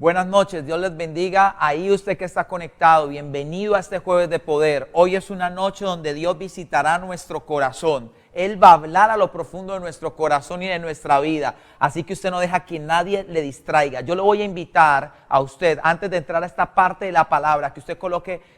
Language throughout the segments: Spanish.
Buenas noches, Dios les bendiga. Ahí usted que está conectado, bienvenido a este jueves de poder. Hoy es una noche donde Dios visitará nuestro corazón. Él va a hablar a lo profundo de nuestro corazón y de nuestra vida. Así que usted no deja que nadie le distraiga. Yo le voy a invitar a usted, antes de entrar a esta parte de la palabra, que usted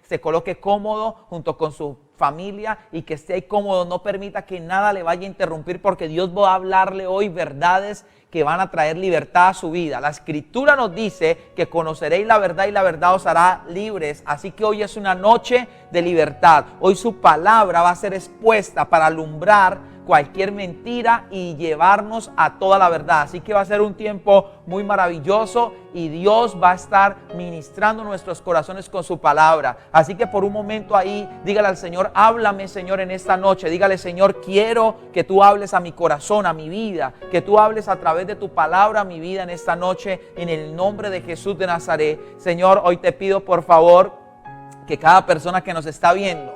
se coloque cómodo junto con su familia y que esté ahí cómodo. No permita que nada le vaya a interrumpir, porque Dios va a hablarle hoy verdades que van a traer libertad a su vida. La Escritura nos dice que conoceréis la verdad y la verdad os hará libres. Así que hoy es una noche de libertad. Hoy su palabra va a ser expuesta para alumbrar cualquier mentira y llevarnos a toda la verdad. Así que va a ser un tiempo muy maravilloso y Dios va a estar ministrando nuestros corazones con su palabra. Así que por un momento ahí, dígale al Señor: háblame, Señor, en esta noche. Dígale: Señor, quiero que tú hables a mi corazón, a mi vida, que tú hables a través de tu palabra a mi vida en esta noche, en el nombre de Jesús de Nazaret. Señor, hoy te pido por favor que cada persona que nos está viendo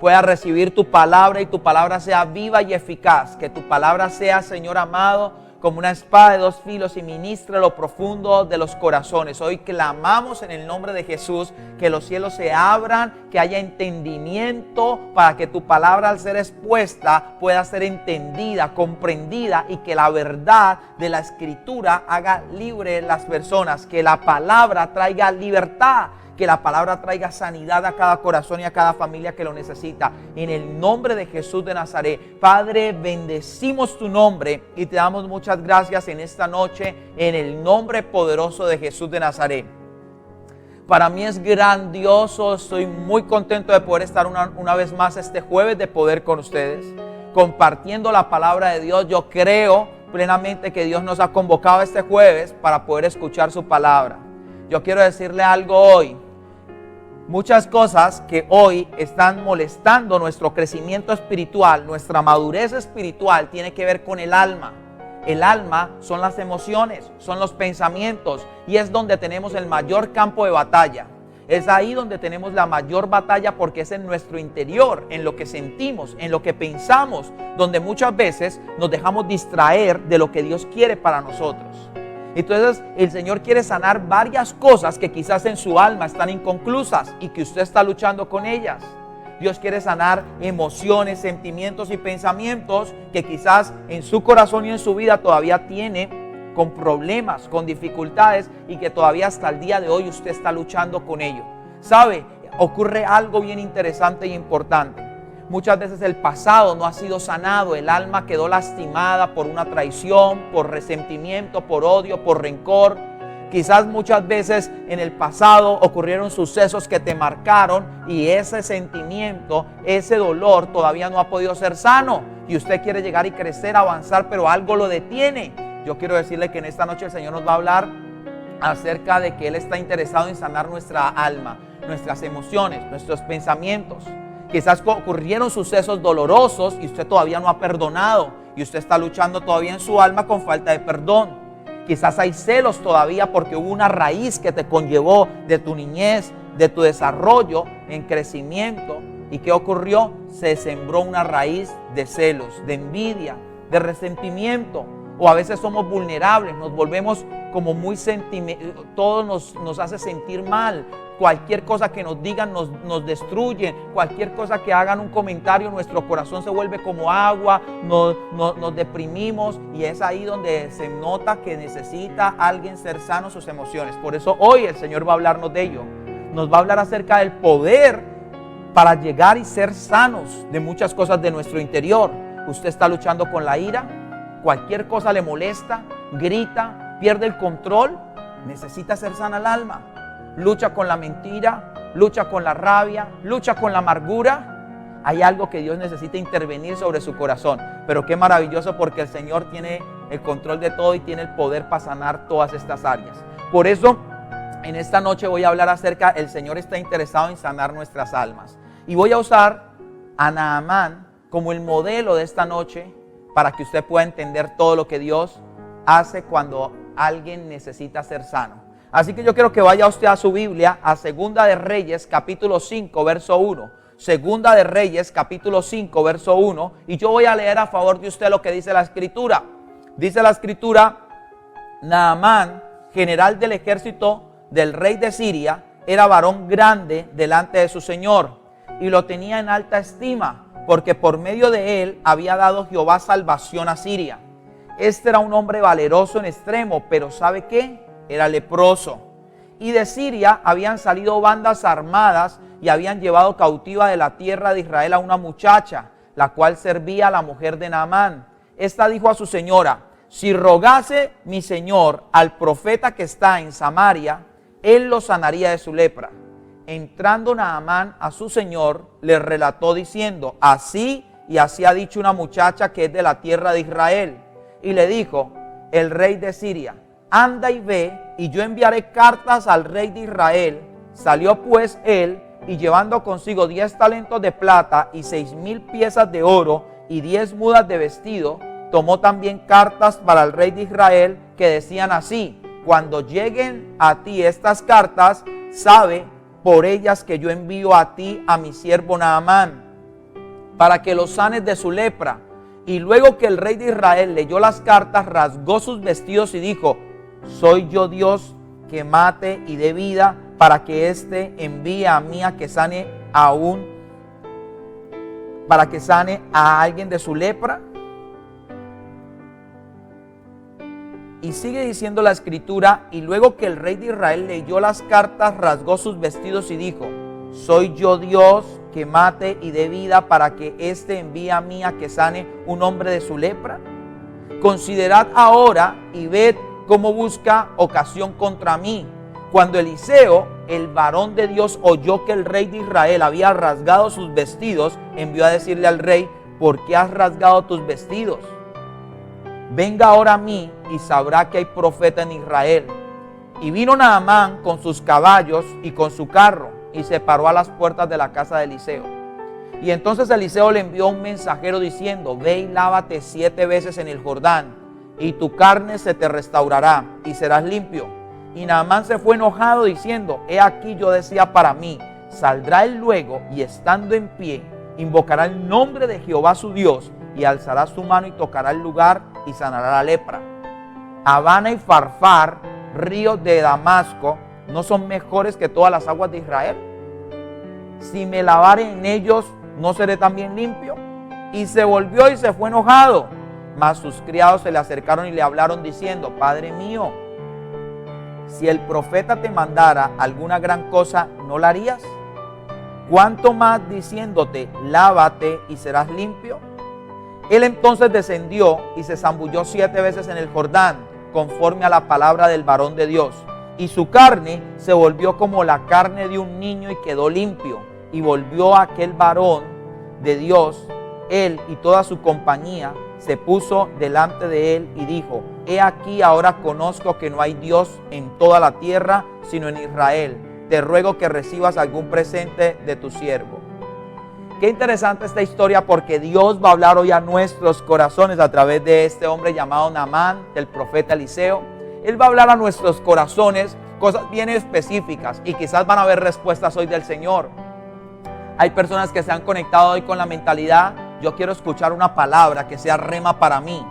pueda recibir tu palabra y tu palabra sea viva y eficaz. Que tu palabra sea, Señor amado, como una espada de dos filos y ministre lo profundo de los corazones. Hoy clamamos en el nombre de Jesús que los cielos se abran, que haya entendimiento para que tu palabra, al ser expuesta, pueda ser entendida, comprendida, y que la verdad de la Escritura haga libre a las personas. Que la palabra traiga libertad, que la palabra traiga sanidad a cada corazón y a cada familia que lo necesita. En el nombre de Jesús de Nazaret. Padre, bendecimos tu nombre y te damos muchas gracias en esta noche, en el nombre poderoso de Jesús de Nazaret. Para mí es grandioso, estoy muy contento de poder estar una vez más este jueves de poder con ustedes, compartiendo la palabra de Dios. Yo creo plenamente que Dios nos ha convocado este jueves para poder escuchar su palabra. Yo quiero decirle algo hoy. Muchas cosas que hoy están molestando nuestro crecimiento espiritual, nuestra madurez espiritual, tiene que ver con el alma. El alma son las emociones, son los pensamientos, y es donde tenemos el mayor campo de batalla. Es ahí donde tenemos la mayor batalla, porque es en nuestro interior, en lo que sentimos, en lo que pensamos, donde muchas veces nos dejamos distraer de lo que Dios quiere para nosotros. Entonces el Señor quiere sanar varias cosas que quizás en su alma están inconclusas y que usted está luchando con ellas. Dios quiere sanar emociones, sentimientos y pensamientos que quizás en su corazón y en su vida todavía tiene con problemas, con dificultades, y que todavía hasta el día de hoy usted está luchando con ello. ¿Sabe? Ocurre algo bien interesante y importante. Muchas veces el pasado no ha sido sanado, el alma quedó lastimada por una traición, por resentimiento, por odio, por rencor. Quizás muchas veces en el pasado ocurrieron sucesos que te marcaron y ese sentimiento, ese dolor todavía no ha podido ser sano. Y usted quiere llegar y crecer, avanzar, pero algo lo detiene. Yo quiero decirle que en esta noche el Señor nos va a hablar acerca de que Él está interesado en sanar nuestra alma, nuestras emociones, nuestros pensamientos. Quizás ocurrieron sucesos dolorosos y usted todavía no ha perdonado, y usted está luchando todavía en su alma con falta de perdón. Quizás hay celos todavía porque hubo una raíz que te conllevó de tu niñez, de tu desarrollo en crecimiento. ¿Y qué ocurrió? Se sembró una raíz de celos, de envidia, de resentimiento. O a veces somos vulnerables, nos volvemos como muy sentimentales, todo nos hace sentir mal. Cualquier cosa que nos digan nos destruye. Cualquier cosa que hagan un comentario, nuestro corazón se vuelve como agua, nos deprimimos, y es ahí donde se nota que necesita alguien ser sano sus emociones. Por eso hoy el Señor va a hablarnos de ello. Nos va a hablar acerca del poder para llegar y ser sanos de muchas cosas de nuestro interior. Usted está luchando con la ira, cualquier cosa le molesta, grita, pierde el control, necesita ser sana el alma. Lucha con la mentira, lucha con la rabia, lucha con la amargura. Hay algo que Dios necesita intervenir sobre su corazón. Pero qué maravilloso, porque el Señor tiene el control de todo y tiene el poder para sanar todas estas áreas. Por eso, en esta noche voy a hablar acerca, el Señor está interesado en sanar nuestras almas. Y voy a usar a Naamán como el modelo de esta noche, para que usted pueda entender todo lo que Dios hace cuando alguien necesita ser sano. Así que yo quiero que vaya usted a su Biblia, a Segunda de Reyes, capítulo 5, verso 1. Segunda de Reyes, capítulo 5, verso 1. Y yo voy a leer a favor de usted lo que dice la Escritura. Dice la Escritura: Naamán general del ejército del rey de Siria, era varón grande delante de su señor y lo tenía en alta estima, porque por medio de él había dado Jehová salvación a Siria. Este era un hombre valeroso en extremo, pero ¿sabe qué? Era leproso. Y de Siria habían salido bandas armadas y habían llevado cautiva de la tierra de Israel a una muchacha, la cual servía a la mujer de Naamán. Esta dijo a su señora: si rogase mi señor al profeta que está en Samaria, él lo sanaría de su lepra. Entrando Naamán a su señor, le relató diciendo: así y así ha dicho una muchacha que es de la tierra de Israel. Y le dijo el rey de Siria: anda y ve, y yo enviaré cartas al rey de Israel. Salió pues él, y llevando consigo 10 talentos de plata y 6,000 piezas de oro y 10 mudas de vestido, tomó también cartas para el rey de Israel que decían así: cuando lleguen a ti estas cartas, sabe por ellas que yo envío a ti a mi siervo Naamán, para que lo sanes de su lepra. Y luego que el rey de Israel leyó las cartas, rasgó sus vestidos y dijo: soy yo Dios que mate y dé vida, para que éste envíe a mí a que sane a alguien de su lepra. Y sigue diciendo la escritura: y luego que el rey de Israel leyó las cartas, rasgó sus vestidos y dijo: soy yo Dios que mate y dé vida, para que éste envíe a mí a que sane un hombre de su lepra. Considerad ahora y ved cómo busca ocasión contra mí. Cuando Eliseo, el varón de Dios, oyó que el rey de Israel había rasgado sus vestidos, envió a decirle al rey: ¿por qué has rasgado tus vestidos? Venga ahora a mí y sabrá que hay profeta en Israel. Y vino Naamán con sus caballos y con su carro, y se paró a las puertas de la casa de Eliseo. Y entonces Eliseo le envió un mensajero diciendo: ve y lávate 7 veces en el Jordán, y tu carne se te restaurará, y serás limpio. Y Naamán se fue enojado diciendo: he aquí yo decía para mí: saldrá él luego, y estando en pie, invocará el nombre de Jehová su Dios, y alzará su mano y tocará el lugar, y sanará la lepra. Abana y Farfar, ríos de Damasco, ¿no son mejores que todas las aguas de Israel? Si me lavare en ellos, ¿no seré también limpio? Y se volvió y se fue enojado. Mas sus criados se le acercaron y le hablaron diciendo: Padre mío, si el profeta te mandara alguna gran cosa, ¿no la harías? ¿Cuánto más diciéndote: lávate y serás limpio? Él entonces descendió y se zambulló 7 veces en el Jordán, conforme a la palabra del varón de Dios. Y su carne se volvió como la carne de un niño y quedó limpio. Y volvió aquel varón de Dios, él y toda su compañía, se puso delante de él y dijo: he aquí, ahora conozco que no hay Dios en toda la tierra, sino en Israel. Te ruego que recibas algún presente de tu siervo. Qué interesante esta historia, porque Dios va a hablar hoy a nuestros corazones a través de este hombre llamado Naamán, del profeta Eliseo. Él va a hablar a nuestros corazones cosas bien específicas, y quizás van a haber respuestas hoy del Señor. Hay personas que se han conectado hoy con la mentalidad: yo quiero escuchar una palabra que sea rema para mí.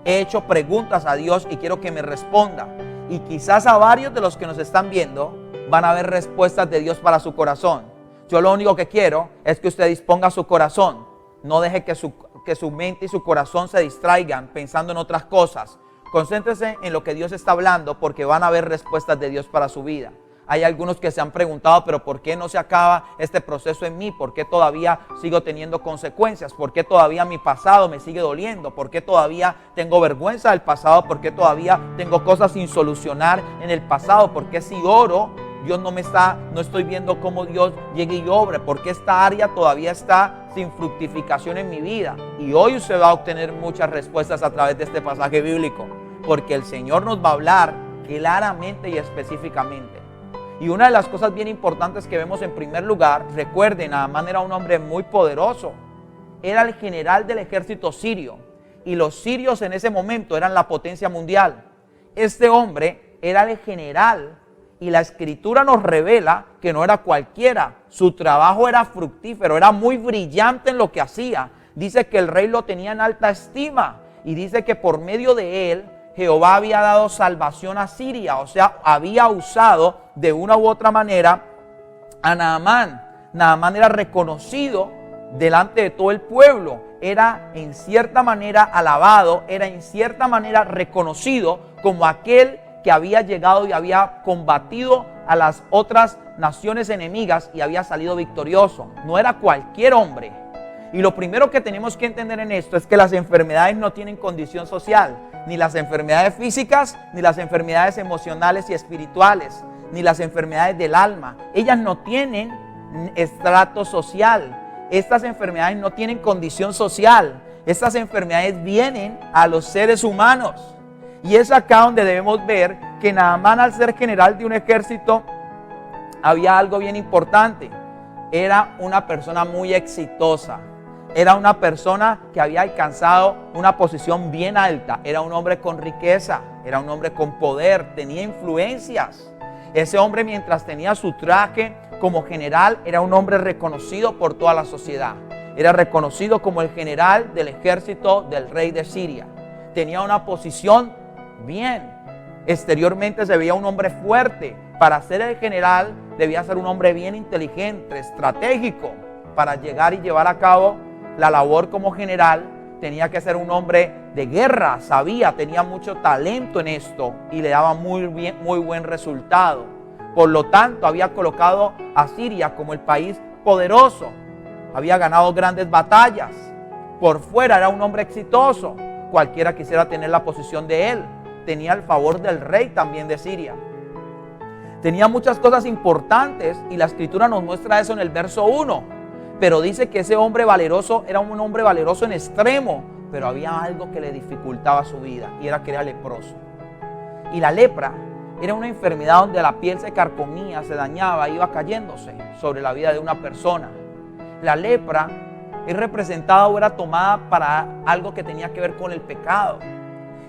He hecho preguntas a Dios y quiero que me responda. Y quizás a varios de los que nos están viendo van a haber respuestas de Dios para su corazón. Yo lo único que quiero es que usted disponga su corazón. No deje que su mente y su corazón se distraigan pensando en otras cosas. Concéntrese en lo que Dios está hablando, porque van a haber respuestas de Dios para su vida. Hay algunos que se han preguntado: pero ¿por qué no se acaba este proceso en mí? ¿Por qué todavía sigo teniendo consecuencias? ¿Por qué todavía mi pasado me sigue doliendo? ¿Por qué todavía tengo vergüenza del pasado? ¿Por qué todavía tengo cosas sin solucionar en el pasado? ¿Por qué si oro, Dios no estoy viendo cómo Dios llegue y obre? ¿Por qué esta área todavía está sin fructificación en mi vida? Y hoy usted va a obtener muchas respuestas a través de este pasaje bíblico, porque el Señor nos va a hablar claramente y específicamente. Y una de las cosas bien importantes que vemos, en primer lugar, recuerden, Naamán era un hombre muy poderoso. Era el general del ejército sirio, y los sirios en ese momento eran la potencia mundial. Este hombre era el general, y la escritura nos revela que no era cualquiera. Su trabajo era fructífero, era muy brillante en lo que hacía. Dice que el rey lo tenía en alta estima, y dice que por medio de él Jehová había dado salvación a Siria, o sea, había usado de una u otra manera a Naamán. Naamán era reconocido delante de todo el pueblo, era en cierta manera alabado, era en cierta manera reconocido como aquel que había llegado y había combatido a las otras naciones enemigas y había salido victorioso. No era cualquier hombre. Y lo primero que tenemos que entender en esto es que las enfermedades no tienen condición social, ni las enfermedades físicas, ni las enfermedades emocionales y espirituales, ni las enfermedades del alma. Ellas no tienen estrato social. Estas enfermedades no tienen condición social. Estas enfermedades vienen a los seres humanos. Y es acá donde debemos ver que Naamán, al ser general de un ejército, había algo bien importante. Era una persona muy exitosa. Era una persona que había alcanzado una posición bien alta. Era un hombre con riqueza. Era un hombre con poder. Tenía influencias. Ese hombre, mientras tenía su traje como general, era un hombre reconocido por toda la sociedad. Era reconocido como el general del ejército del rey de Siria. Tenía una posición bien. Exteriormente se veía un hombre fuerte. Para ser el general debía ser un hombre bien inteligente, estratégico. Para llegar y llevar a cabo la labor como general, tenía que ser un hombre de guerra. Tenía mucho talento en esto y le daba muy buen resultado. Por lo tanto, había colocado a Siria como el país poderoso. Había ganado grandes batallas. Por fuera era un hombre exitoso. Cualquiera quisiera tener la posición de él. Tenía el favor del rey también de Siria. Tenía muchas cosas importantes y la escritura nos muestra eso en el verso 1. Pero dice que ese hombre valeroso era un hombre valeroso en extremo, pero había algo que le dificultaba su vida y era que era leproso. Y la lepra era una enfermedad donde la piel se carcomía, se dañaba, iba cayéndose sobre la vida de una persona. La lepra es representada o era tomada para algo que tenía que ver con el pecado.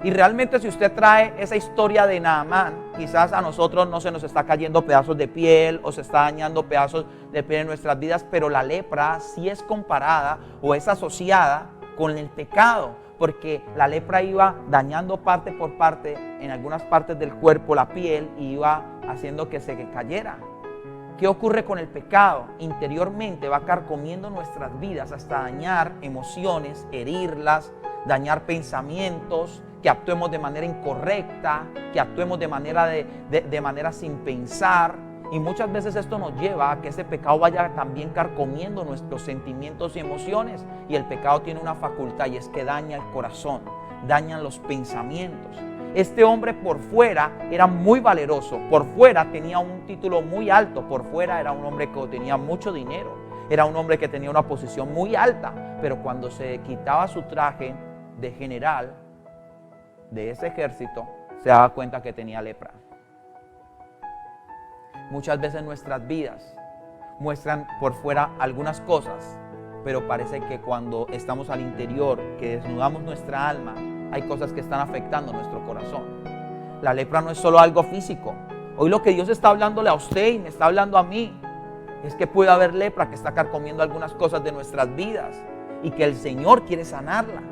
Y realmente, si usted trae esa historia de Naamán, quizás a nosotros no se nos está cayendo pedazos de piel o se está dañando pedazos de piel en nuestras vidas, pero la lepra sí es comparada o es asociada con el pecado, porque la lepra iba dañando parte por parte en algunas partes del cuerpo la piel y iba haciendo que se cayera. ¿Qué ocurre con el pecado? Interiormente va carcomiendo nuestras vidas hasta dañar emociones, herirlas, dañar pensamientos, que actuemos de manera incorrecta, que actuemos de manera sin pensar. Y muchas veces esto nos lleva a que ese pecado vaya también carcomiendo nuestros sentimientos y emociones. Y el pecado tiene una facultad y es que daña el corazón, daña los pensamientos. Este hombre por fuera era muy valeroso, por fuera tenía un título muy alto, por fuera era un hombre que tenía mucho dinero, era un hombre que tenía una posición muy alta, pero cuando se quitaba su traje de general de ese ejército, se daba cuenta que tenía lepra. Muchas veces nuestras vidas muestran por fuera algunas cosas, pero parece que cuando estamos al interior, que desnudamos nuestra alma, hay cosas que están afectando nuestro corazón. La lepra no es solo algo físico. Hoy lo que Dios está hablándole a usted y me está hablando a mí es que puede haber lepra que está carcomiendo algunas cosas de nuestras vidas y que el Señor quiere sanarla.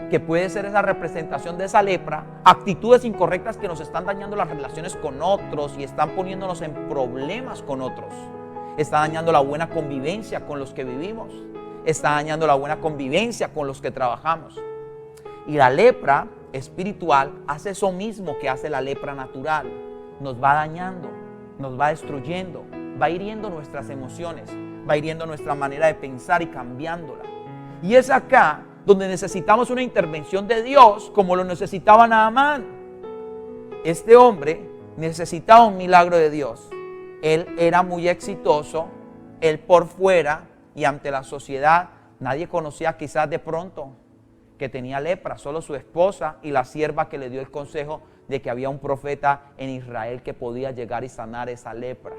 Que puede ser esa representación de esa lepra, actitudes incorrectas que nos están dañando las relaciones con otros y están poniéndonos en problemas con otros. Está dañando la buena convivencia con los que vivimos. Está dañando la buena convivencia con los que trabajamos. Y la lepra espiritual hace eso mismo que hace la lepra natural. Nos va dañando, nos va destruyendo, va hiriendo nuestras emociones, va hiriendo nuestra manera de pensar y cambiándola. Y es acá donde necesitamos una intervención de Dios como lo necesitaba Naamán. Este hombre necesitaba un milagro de Dios. Él era muy exitoso, él por fuera y ante la sociedad, nadie conocía quizás de pronto que tenía lepra, solo su esposa y la sierva que le dio el consejo de que había un profeta en Israel que podía llegar y sanar esa lepra.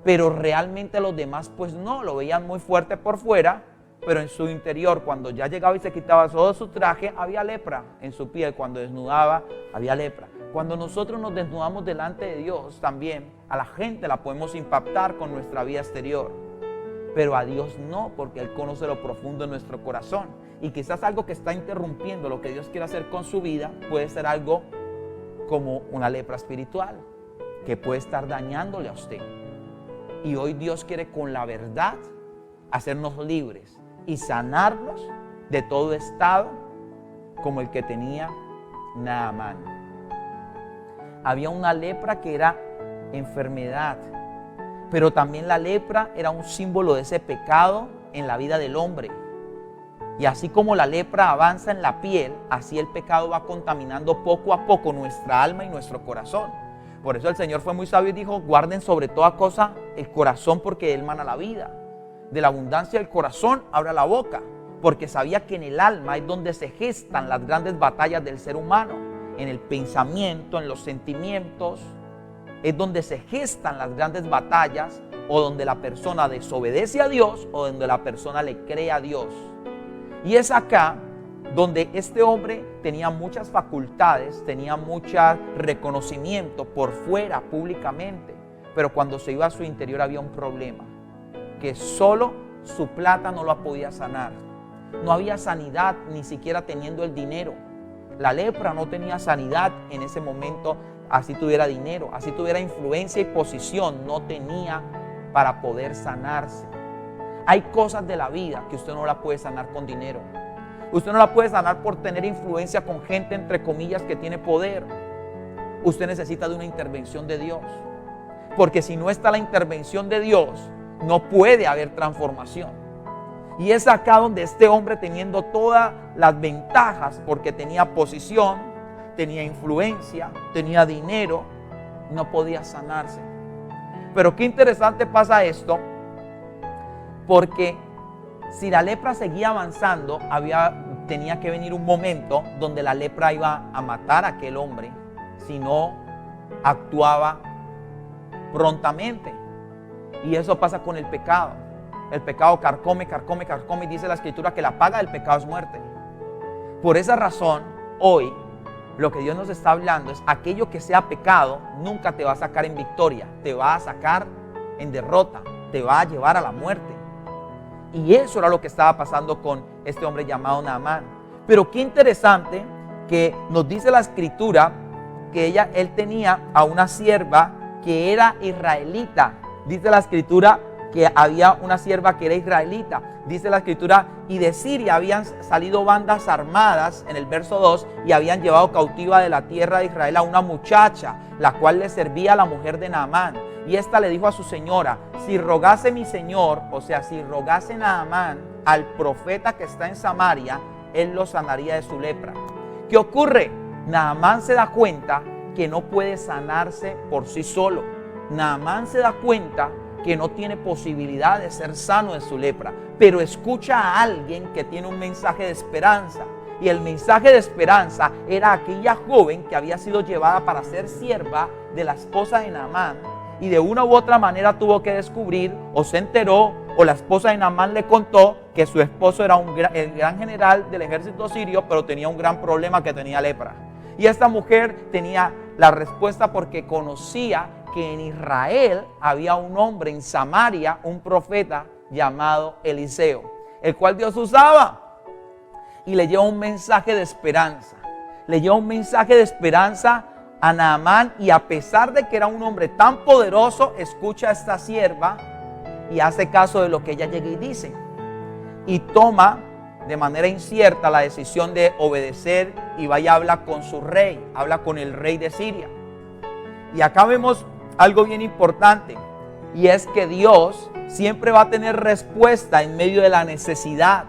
Pero realmente los demás pues no, lo veían muy fuerte por fuera, pero en su interior, cuando ya llegaba y se quitaba todo su traje, había lepra en su piel. Cuando desnudaba, había lepra. Cuando nosotros nos desnudamos delante de Dios, también a la gente la podemos impactar con nuestra vida exterior. Pero a Dios no, porque Él conoce lo profundo de nuestro corazón. Y quizás algo que está interrumpiendo lo que Dios quiere hacer con su vida puede ser algo como una lepra espiritual que puede estar dañándole a usted. Y hoy Dios quiere con la verdad hacernos libres y sanarnos de todo estado como el que tenía Naamán. Había una lepra que era enfermedad, pero también la lepra era un símbolo de ese pecado en la vida del hombre. Y así como la lepra avanza en la piel, así el pecado va contaminando poco a poco nuestra alma y nuestro corazón. Por eso el Señor fue muy sabio y dijo: guarden sobre toda cosa el corazón, porque de él mana la vida. De la abundancia del corazón abra la boca, porque sabía que en el alma es donde se gestan las grandes batallas del ser humano. En el pensamiento, en los sentimientos, es donde se gestan las grandes batallas, o donde la persona desobedece a Dios o donde la persona le cree a Dios. Y es acá donde este hombre tenía muchas facultades, tenía mucho reconocimiento por fuera, públicamente, pero cuando se iba a su interior había un problema, que solo su plata no lo podía sanar. No había sanidad, ni siquiera teniendo el dinero. La lepra no tenía sanidad en ese momento, así tuviera dinero, así tuviera influencia y posición, no tenía para poder sanarse. Hay cosas de la vida que usted no la puede sanar con dinero. Usted no la puede sanar por tener influencia con gente, entre comillas, que tiene poder. Usted necesita de una intervención de Dios. Porque si no está la intervención de Dios, no puede haber transformación. Y es acá donde este hombre, teniendo todas las ventajas, porque tenía posición, tenía influencia, tenía dinero, no podía sanarse. Pero qué interesante pasa esto, porque si la lepra seguía avanzando, tenía que venir un momento donde la lepra iba a matar a aquel hombre si no actuaba prontamente. Y eso pasa con el pecado. El pecado carcome, carcome, carcome, y dice la Escritura que la paga del pecado es muerte. Por esa razón, hoy lo que Dios nos está hablando es: aquello que sea pecado nunca te va a sacar en victoria, te va a sacar en derrota, te va a llevar a la muerte. Y eso era lo que estaba pasando con este hombre llamado Naamán. Pero qué interesante que nos dice la Escritura que él tenía a una sierva que era israelita. Dice la Escritura que había una sierva que era israelita. Dice la Escritura: y de Siria habían salido bandas armadas, en el verso 2, y habían llevado cautiva de la tierra de Israel a una muchacha, la cual le servía a la mujer de Naamán. Y esta le dijo a su señora: si rogase mi señor, o sea, si rogase Naamán al profeta que está en Samaria, él lo sanaría de su lepra. ¿Qué ocurre? Naamán se da cuenta que no puede sanarse por sí solo. Naamán se da cuenta que no tiene posibilidad de ser sano de su lepra, pero escucha a alguien que tiene un mensaje de esperanza. Y el mensaje de esperanza era aquella joven que había sido llevada para ser sierva de la esposa de Naamán, y de una u otra manera tuvo que descubrir, o se enteró, o la esposa de Naamán le contó que su esposo era el gran general del ejército sirio, pero tenía un gran problema, que tenía lepra. Y esta mujer tenía la respuesta porque conocía que en Israel había un hombre, en Samaria, un profeta llamado Eliseo, el cual Dios usaba, y le lleva un mensaje de esperanza. Le lleva un mensaje de esperanza a Naamán, y a pesar de que era un hombre tan poderoso, escucha a esta sierva y hace caso de lo que ella llega y dice, y toma de manera incierta la decisión de obedecer, y va y habla con su rey, habla con el rey de Siria. Y acá vemos algo bien importante, y es que Dios siempre va a tener respuesta en medio de la necesidad.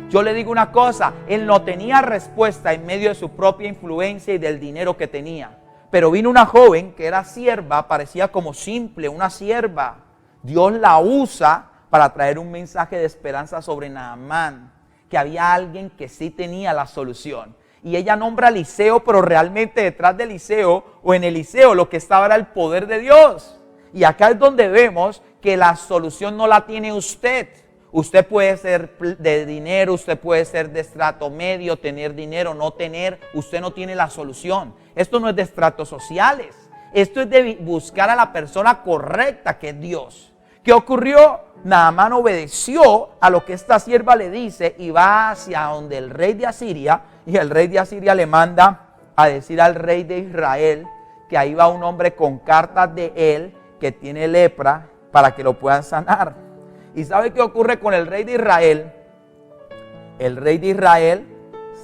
Yo le digo una cosa: él no tenía respuesta en medio de su propia influencia y del dinero que tenía. Pero vino una joven que era sierva, parecía como simple, una sierva. Dios la usa para traer un mensaje de esperanza sobre Naamán, que había alguien que sí tenía la solución. Y ella nombra a Eliseo, pero realmente detrás de Eliseo, o en Eliseo, lo que estaba era el poder de Dios. Y acá es donde vemos que la solución no la tiene usted. Usted puede ser de dinero, usted puede ser de estrato medio, tener dinero, no tener. Usted no tiene la solución. Esto no es de estratos sociales. Esto es de buscar a la persona correcta, que es Dios. ¿Qué ocurrió? Naamán obedeció a lo que esta sierva le dice y va hacia donde el rey de Asiria, y el rey de Asiria le manda a decir al rey de Israel que ahí va un hombre con cartas de él que tiene lepra para que lo puedan sanar. ¿Y sabe qué ocurre con el rey de Israel? El rey de Israel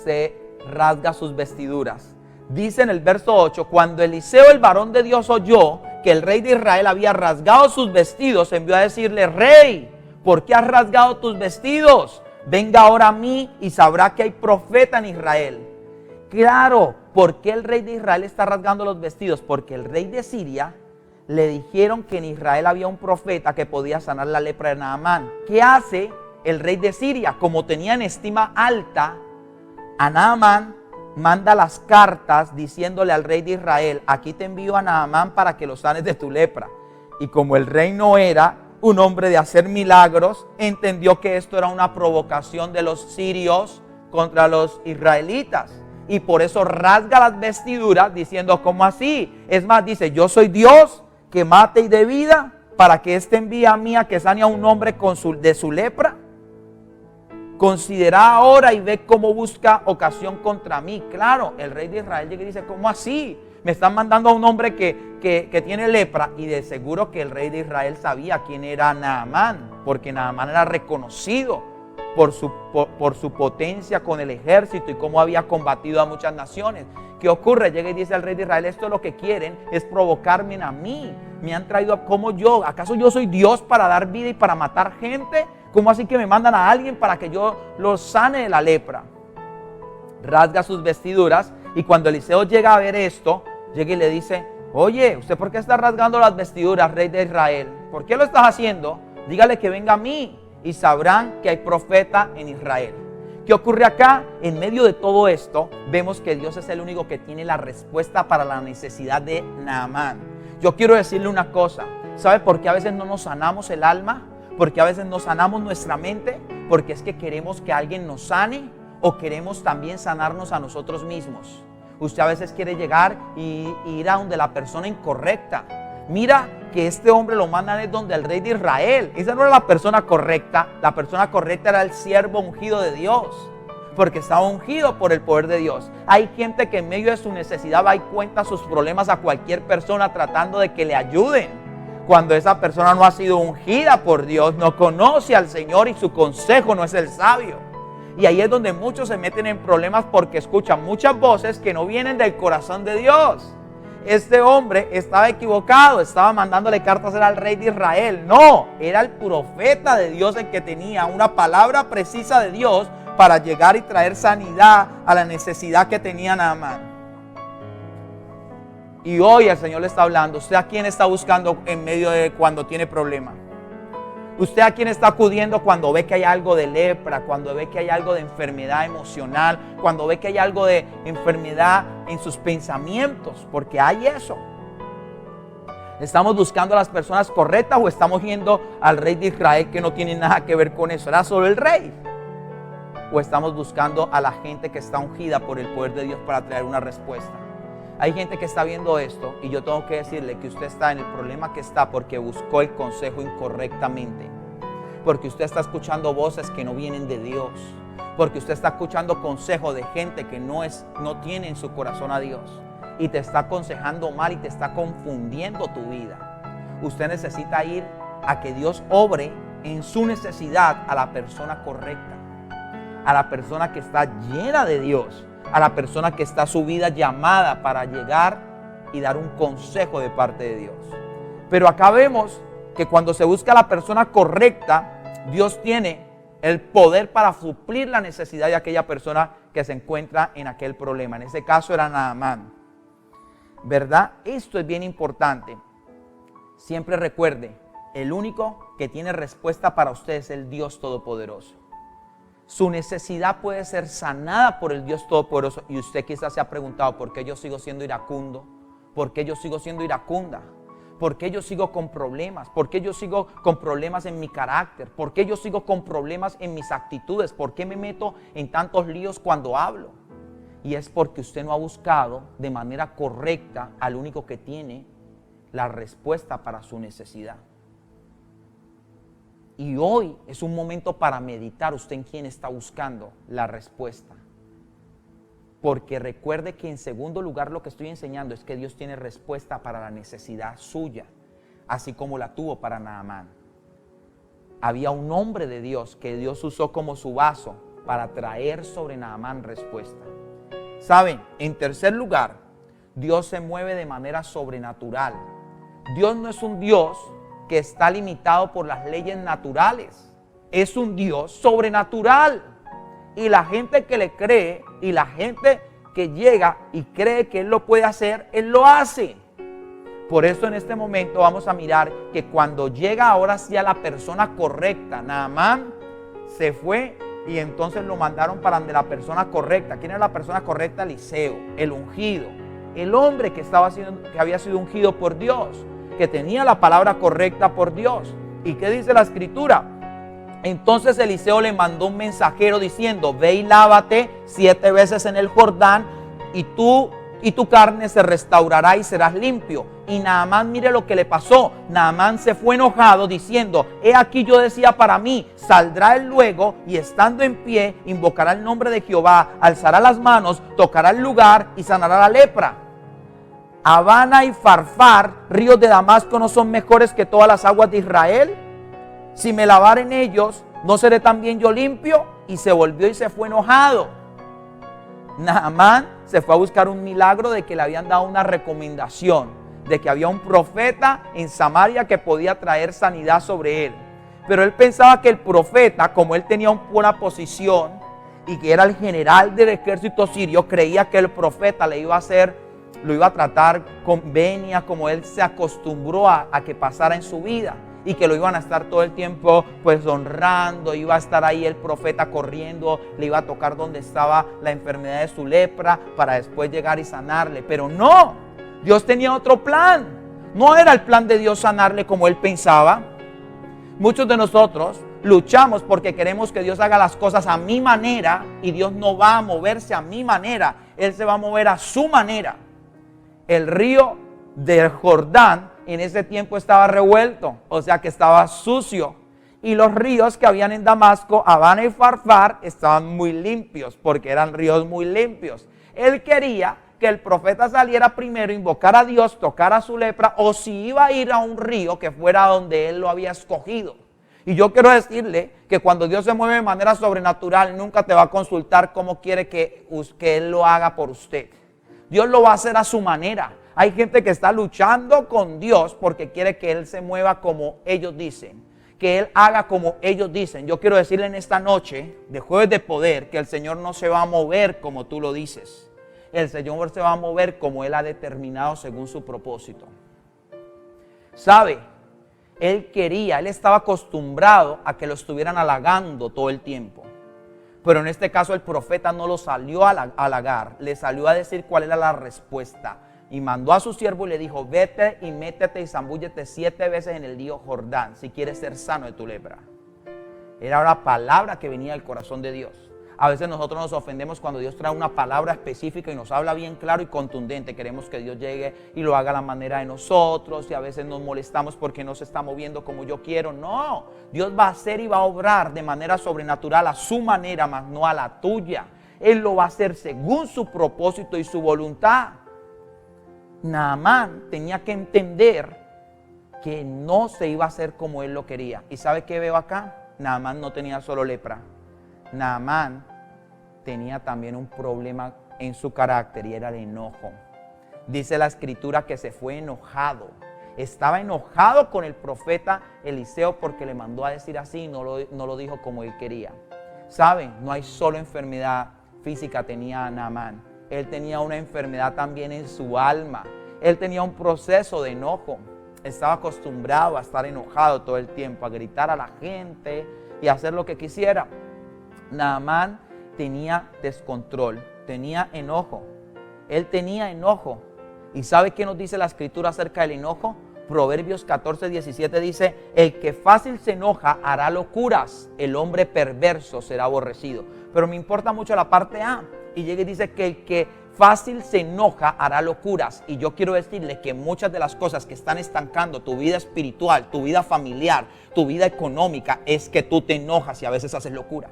se rasga sus vestiduras. Dice en el verso 8, cuando Eliseo, el varón de Dios, oyó que el rey de Israel había rasgado sus vestidos, envió a decirle: rey, ¿por qué has rasgado tus vestidos? Venga ahora a mí y sabrá que hay profeta en Israel. Claro, ¿por qué el rey de Israel está rasgando los vestidos? Porque el rey de Siria le dijeron que en Israel había un profeta que podía sanar la lepra de Naamán. ¿Qué hace el rey de Siria? Como tenía en estima alta a Naamán, manda las cartas diciéndole al rey de Israel: aquí te envío a Naamán para que lo sanes de tu lepra. Y como el rey no era un hombre de hacer milagros, entendió que esto era una provocación de los sirios contra los israelitas. Y por eso rasga las vestiduras diciendo: ¿cómo así? Es más, dice: yo soy Dios que mate y dé vida, para que éste envíe a mí a que sane a un hombre de su lepra. Considera ahora y ve cómo busca ocasión contra mí. Claro, el rey de Israel llega y dice: ¿cómo así? Me están mandando a un hombre que tiene lepra. Y de seguro que el rey de Israel sabía quién era Naamán, porque Naamán era reconocido por su potencia con el ejército y cómo había combatido a muchas naciones. ¿Qué ocurre? Llega y dice al rey de Israel: esto es lo que quieren, es provocarme a mí. Me han traído a como yo. ¿Acaso yo soy Dios para dar vida y para matar gente? ¿Cómo así que me mandan a alguien para que yo los sane de la lepra? Rasga sus vestiduras, y cuando Eliseo llega a ver esto, llega y le dice: oye, ¿usted por qué está rasgando las vestiduras, rey de Israel? ¿Por qué lo estás haciendo? Dígale que venga a mí y sabrán que hay profeta en Israel. ¿Qué ocurre acá? En medio de todo esto, vemos que Dios es el único que tiene la respuesta para la necesidad de Naamán. Yo quiero decirle una cosa. ¿Sabe por qué a veces no nos sanamos el alma? Porque a veces no sanamos nuestra mente, porque es que queremos que alguien nos sane, o queremos también sanarnos a nosotros mismos. Usted a veces quiere llegar y ir a donde la persona incorrecta. Mira que este hombre lo mandan es donde el rey de Israel. Esa no era la persona correcta. La persona correcta era el siervo ungido de Dios, porque estaba ungido por el poder de Dios. Hay gente que en medio de su necesidad va y cuenta sus problemas a cualquier persona tratando de que le ayuden, cuando esa persona no ha sido ungida por Dios, no conoce al Señor y su consejo no es el sabio. Y ahí es donde muchos se meten en problemas porque escuchan muchas voces que no vienen del corazón de Dios. Este hombre estaba equivocado, estaba mandándole cartas al rey de Israel. No, era el profeta de Dios el que tenía una palabra precisa de Dios para llegar y traer sanidad a la necesidad que tenía Naamán. Y hoy el Señor le está hablando. ¿Usted a quién está buscando en medio de cuando tiene problema? ¿Usted a quién está acudiendo cuando ve que hay algo de lepra, cuando ve que hay algo de enfermedad emocional, cuando ve que hay algo de enfermedad en sus pensamientos? Porque hay eso. ¿Estamos buscando a las personas correctas o estamos yendo al rey de Israel que no tiene nada que ver con eso? Era solo el rey. ¿O estamos buscando a la gente que está ungida por el poder de Dios para traer una respuesta? Hay gente que está viendo esto y yo tengo que decirle que usted está en el problema que está porque buscó el consejo incorrectamente. Porque usted está escuchando voces que no vienen de Dios. Porque usted está escuchando consejo de gente que no tiene en su corazón a Dios. Y te está aconsejando mal y te está confundiendo tu vida. Usted necesita ir a que Dios obre en su necesidad a la persona correcta. A la persona que está llena de Dios. A la persona que está su vida llamada para llegar y dar un consejo de parte de Dios. Pero acá vemos que cuando se busca a la persona correcta, Dios tiene el poder para suplir la necesidad de aquella persona que se encuentra en aquel problema. En ese caso era Naamán. ¿Verdad? Esto es bien importante. Siempre recuerde, el único que tiene respuesta para usted es el Dios Todopoderoso. Su necesidad puede ser sanada por el Dios Todopoderoso. Y usted quizás se ha preguntado: ¿por qué yo sigo siendo iracundo? ¿Por qué yo sigo siendo iracunda? ¿Por qué yo sigo con problemas? ¿Por qué yo sigo con problemas en mi carácter? ¿Por qué yo sigo con problemas en mis actitudes? ¿Por qué me meto en tantos líos cuando hablo? Y es porque usted no ha buscado de manera correcta al único que tiene la respuesta para su necesidad. Y hoy es un momento para meditar usted en quién está buscando la respuesta. Porque recuerde que en segundo lugar lo que estoy enseñando es que Dios tiene respuesta para la necesidad suya, así como la tuvo para Naamán. Había un hombre de Dios que Dios usó como su vaso para traer sobre Naamán respuesta. ¿Saben? En tercer lugar, Dios se mueve de manera sobrenatural. Dios no es un Dios que está limitado por las leyes naturales. Es un Dios sobrenatural. Y la gente que le cree y la gente que llega y cree que Él lo puede hacer, Él lo hace. Por eso en este momento vamos a mirar que cuando llega ahora sí a la persona correcta, Naamán se fue y entonces lo mandaron para donde la persona correcta. ¿Quién era la persona correcta? Eliseo, el ungido, el hombre que había sido ungido por Dios, que tenía la palabra correcta por Dios. ¿Y qué dice la escritura? Entonces Eliseo le mandó un mensajero diciendo: ve y lávate 7 veces en el Jordán y tu carne se restaurará y serás limpio. Y Naamán, mire lo que le pasó. Naamán se fue enojado diciendo: he aquí yo decía para mí, saldrá él luego y estando en pie invocará el nombre de Jehová, alzará las manos, tocará el lugar y sanará la lepra. Abana y Farfar, ríos de Damasco, ¿no son mejores que todas las aguas de Israel? Si me lavar en ellos, ¿no seré también yo limpio? Y se volvió y se fue enojado. Naamán se fue a buscar un milagro de que le habían dado una recomendación, de que había un profeta en Samaria que podía traer sanidad sobre él. Pero él pensaba que el profeta, como él tenía una buena posición y que era el general del ejército sirio, creía que el profeta lo iba a tratar con venia, como él se acostumbró a que pasara en su vida. Y que lo iban a estar todo el tiempo pues honrando, iba a estar ahí el profeta corriendo, le iba a tocar donde estaba la enfermedad de su lepra para después llegar y sanarle. Pero no, Dios tenía otro plan. No era el plan de Dios sanarle como él pensaba. Muchos de nosotros luchamos porque queremos que Dios haga las cosas a mi manera y Dios no va a moverse a mi manera, Él se va a mover a su manera. El río del Jordán en ese tiempo estaba revuelto, o sea que estaba sucio. Y los ríos que habían en Damasco, Abana y Farfar, estaban muy limpios, porque eran ríos muy limpios. Él quería que el profeta saliera primero, invocara a Dios, tocara su lepra, o si iba a ir a un río, que fuera donde él lo había escogido. Y yo quiero decirle que cuando Dios se mueve de manera sobrenatural, nunca te va a consultar cómo quiere que Él lo haga por usted. Dios lo va a hacer a su manera. Hay gente que está luchando con Dios porque quiere que Él se mueva como ellos dicen, que Él haga como ellos dicen. Yo quiero decirle en esta noche de Jueves de Poder que el Señor no se va a mover como tú lo dices. El Señor se va a mover como Él ha determinado según su propósito. ¿Sabe? Él estaba acostumbrado a que lo estuvieran halagando todo el tiempo. Pero en este caso el profeta no lo salió a halagar, le salió a decir cuál era la respuesta. Y mandó a su siervo y le dijo: vete y métete y zambúllete 7 veces en el río Jordán si quieres ser sano de tu lepra. Era una palabra que venía del corazón de Dios. A veces nosotros nos ofendemos cuando Dios trae una palabra específica y nos habla bien claro y contundente. Queremos que Dios llegue y lo haga a la manera de nosotros, y a veces nos molestamos porque no se está moviendo como yo quiero. No, Dios va a hacer y va a obrar de manera sobrenatural a su manera, mas no a la tuya. Él lo va a hacer según su propósito y su voluntad. Naamán tenía que entender que no se iba a hacer como él lo quería. ¿Y sabe qué veo acá? Naamán no tenía solo lepra. Naamán tenía también un problema en su carácter y era el enojo. Dice la escritura que se fue enojado. Estaba enojado con el profeta Eliseo porque le mandó a decir así y no lo dijo como él quería. ¿Saben? No hay solo enfermedad física tenía Naamán. Él tenía una enfermedad también en su alma. Él tenía un proceso de enojo. Estaba acostumbrado a estar enojado todo el tiempo, a gritar a la gente y a hacer lo que quisiera. Naamán tenía descontrol, tenía enojo. Él tenía enojo. ¿Y sabe qué nos dice la escritura acerca del enojo? Proverbios 14:17 dice: el que fácil se enoja hará locuras, el hombre perverso será aborrecido. Pero me importa mucho la parte A. y llega y dice que el que fácil se enoja hará locuras. Y yo quiero decirle que muchas de las cosas que están estancando tu vida espiritual, tu vida familiar, tu vida económica, es que tú te enojas y a veces haces locura.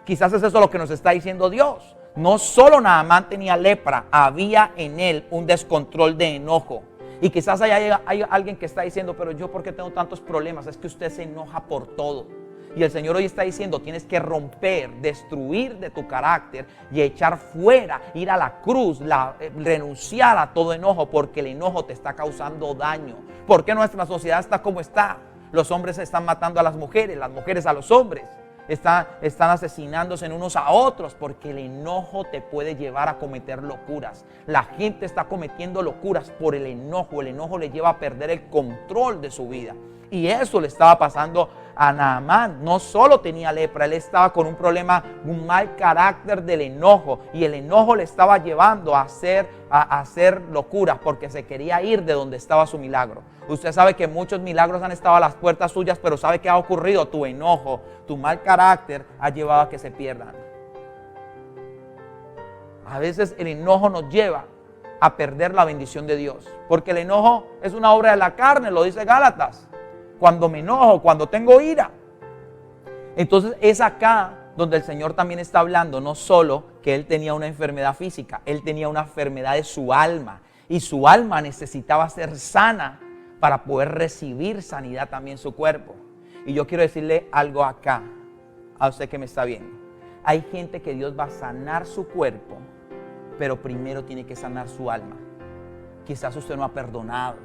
Quizás es eso lo que nos está diciendo Dios. No solo Naamán tenía lepra, había en él un descontrol de enojo. Y quizás hay alguien que está diciendo, pero yo, ¿por qué tengo tantos problemas? Es que usted se enoja por todo. Y el Señor hoy está diciendo, tienes que romper, destruir de tu carácter y echar fuera, ir a la cruz, renunciar a todo enojo, porque el enojo te está causando daño. ¿Por qué nuestra sociedad está como está? Los hombres están matando a las mujeres a los hombres. Están asesinándose en unos a otros, porque el enojo te puede llevar a cometer locuras. La gente está cometiendo locuras por el enojo le lleva a perder el control de su vida. Y eso le estaba pasando a Naamán. No solo tenía lepra, él estaba con un problema, un mal carácter del enojo. Y el enojo le estaba llevando a hacer locuras, porque se quería ir de donde estaba su milagro. Usted sabe que muchos milagros han estado a las puertas suyas, pero ¿sabe qué ha ocurrido? Tu enojo, tu mal carácter ha llevado a que se pierdan. A veces el enojo nos lleva a perder la bendición de Dios, porque el enojo es una obra de la carne, lo dice Gálatas. Cuando me enojo, cuando tengo ira. Entonces es acá donde el Señor también está hablando, no solo que él tenía una enfermedad física, él tenía una enfermedad de su alma. Y su alma necesitaba ser sana para poder recibir sanidad también su cuerpo. Y yo quiero decirle algo acá, a usted que me está viendo. Hay gente que Dios va a sanar su cuerpo, pero primero tiene que sanar su alma. Quizás usted no ha perdonado,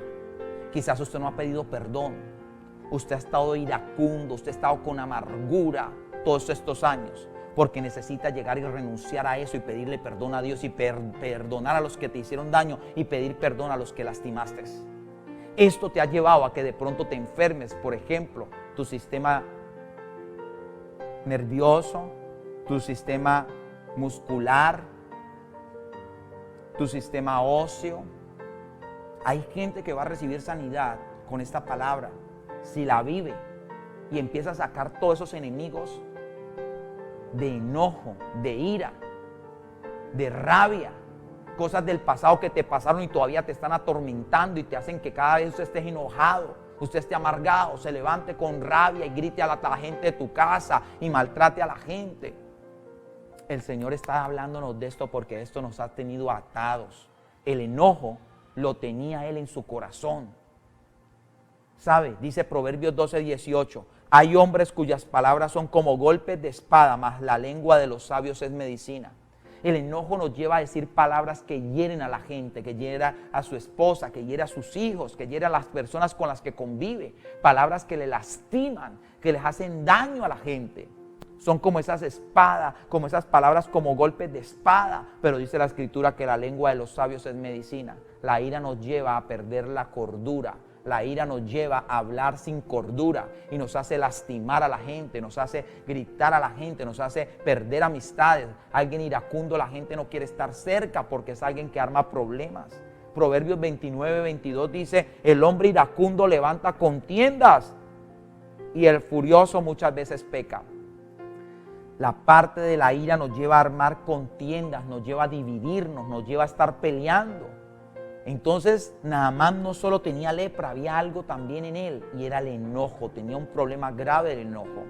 quizás usted no ha pedido perdón. Usted ha estado iracundo, usted ha estado con amargura todos estos años, porque necesita llegar y renunciar a eso y pedirle perdón a Dios y perdonar a los que te hicieron daño y pedir perdón a los que lastimaste. Esto te ha llevado a que de pronto te enfermes, por ejemplo, tu sistema nervioso, tu sistema muscular, tu sistema óseo. Hay gente que va a recibir sanidad con esta palabra si la vive y empieza a sacar todos esos enemigos de enojo, de ira, de rabia, cosas del pasado que te pasaron y todavía te están atormentando y te hacen que cada vez usted estés enojado, usted esté amargado, se levante con rabia y grite a la gente de tu casa y maltrate a la gente. El Señor está hablándonos de esto porque esto nos ha tenido atados. El enojo lo tenía él en su corazón. ¿Sabe? Dice Proverbios 12:18. Hay hombres cuyas palabras son como golpes de espada, mas la lengua de los sabios es medicina. El enojo nos lleva a decir palabras que hieren a la gente, que hieren a su esposa, que hieren a sus hijos, que hieren a las personas con las que convive. Palabras que le lastiman, que les hacen daño a la gente. Son como esas espadas, como esas palabras como golpes de espada. Pero dice la Escritura que la lengua de los sabios es medicina. La ira nos lleva a perder la cordura. La ira nos lleva a hablar sin cordura y nos hace lastimar a la gente, nos hace gritar a la gente, nos hace perder amistades. Alguien iracundo, la gente no quiere estar cerca porque es alguien que arma problemas. Proverbios 29:22 dice, el hombre iracundo levanta contiendas y el furioso muchas veces peca. La parte de la ira nos lleva a armar contiendas, nos lleva a dividirnos, nos lleva a estar peleando. Entonces Naamán no solo tenía lepra, había algo también en él y era el enojo, tenía un problema grave del enojo.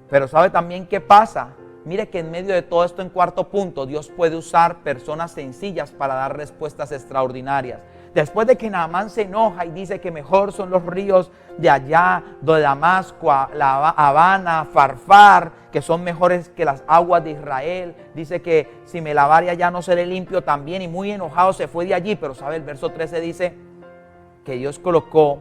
Pero ¿sabe también qué pasa? Mire que en medio de todo esto, en cuarto punto, Dios puede usar personas sencillas para dar respuestas extraordinarias. Después de que Naamán se enoja y dice que mejor son los ríos de allá, de Damasco, la Habana, Farfar, que son mejores que las aguas de Israel. Dice que si me lavare allá no seré limpio también, y muy enojado se fue de allí. Pero sabe, el verso 13 dice que Dios colocó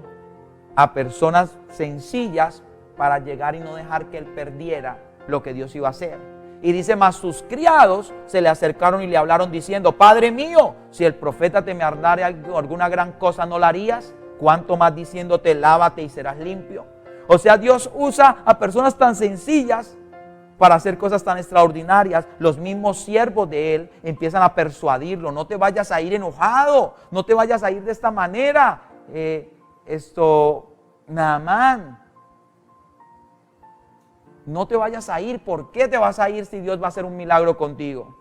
a personas sencillas para llegar y no dejar que él perdiera lo que Dios iba a hacer. Y dice, mas sus criados se le acercaron y le hablaron diciendo, Padre mío, si el profeta te mandare alguna gran cosa, ¿no la harías? ¿Cuánto más diciéndote, lávate y serás limpio? O sea, Dios usa a personas tan sencillas para hacer cosas tan extraordinarias. Los mismos siervos de él empiezan a persuadirlo, no te vayas a ir enojado, no te vayas a ir de esta manera. Naamán, no te vayas a ir. ¿Por qué te vas a ir si Dios va a hacer un milagro contigo?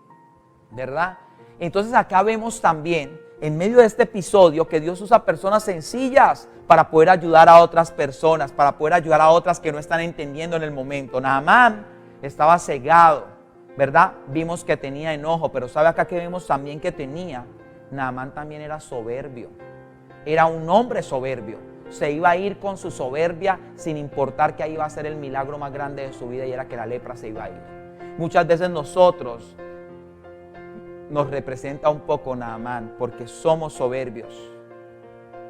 ¿verdad? Entonces acá vemos también, en medio de este episodio, que Dios usa personas sencillas para poder ayudar a otras personas, para poder ayudar a otras que no están entendiendo en el momento. Naamán estaba cegado, ¿verdad? Vimos que tenía enojo, pero ¿sabe acá que vemos también que tenía? Naamán también era soberbio, era un hombre soberbio. Se iba a ir con su soberbia sin importar que ahí iba a ser el milagro más grande de su vida y era que la lepra se iba a ir. Muchas veces nosotros nos representa un poco Naamán porque somos soberbios.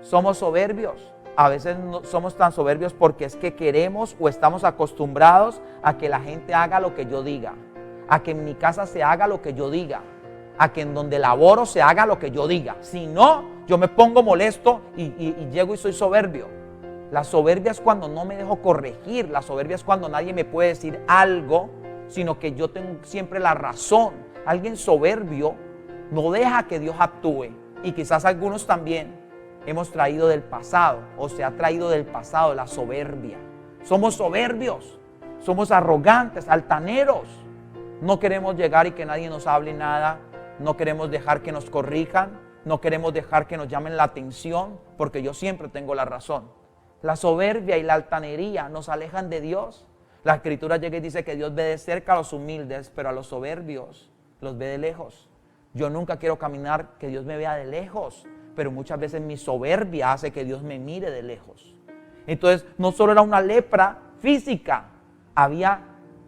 Somos soberbios. A veces no somos tan soberbios porque es que queremos o estamos acostumbrados a que la gente haga lo que yo diga, a que en mi casa se haga lo que yo diga, a que en donde laboro se haga lo que yo diga. Si no, yo me pongo molesto y llego y soy soberbio. La soberbia es cuando no me dejo corregir. La soberbia es cuando nadie me puede decir algo, sino que yo tengo siempre la razón. Alguien soberbio no deja que Dios actúe. Y quizás algunos también hemos traído del pasado, o se ha traído del pasado la soberbia. Somos soberbios, somos arrogantes, altaneros. No queremos llegar y que nadie nos hable nada. No queremos dejar que nos corrijan. No queremos dejar que nos llamen la atención, porque yo siempre tengo la razón. La soberbia y la altanería nos alejan de Dios. La Escritura llega y dice que Dios ve de cerca a los humildes, pero a los soberbios los ve de lejos. Yo nunca quiero caminar que Dios me vea de lejos, pero muchas veces mi soberbia hace que Dios me mire de lejos. Entonces, no solo era una lepra física, había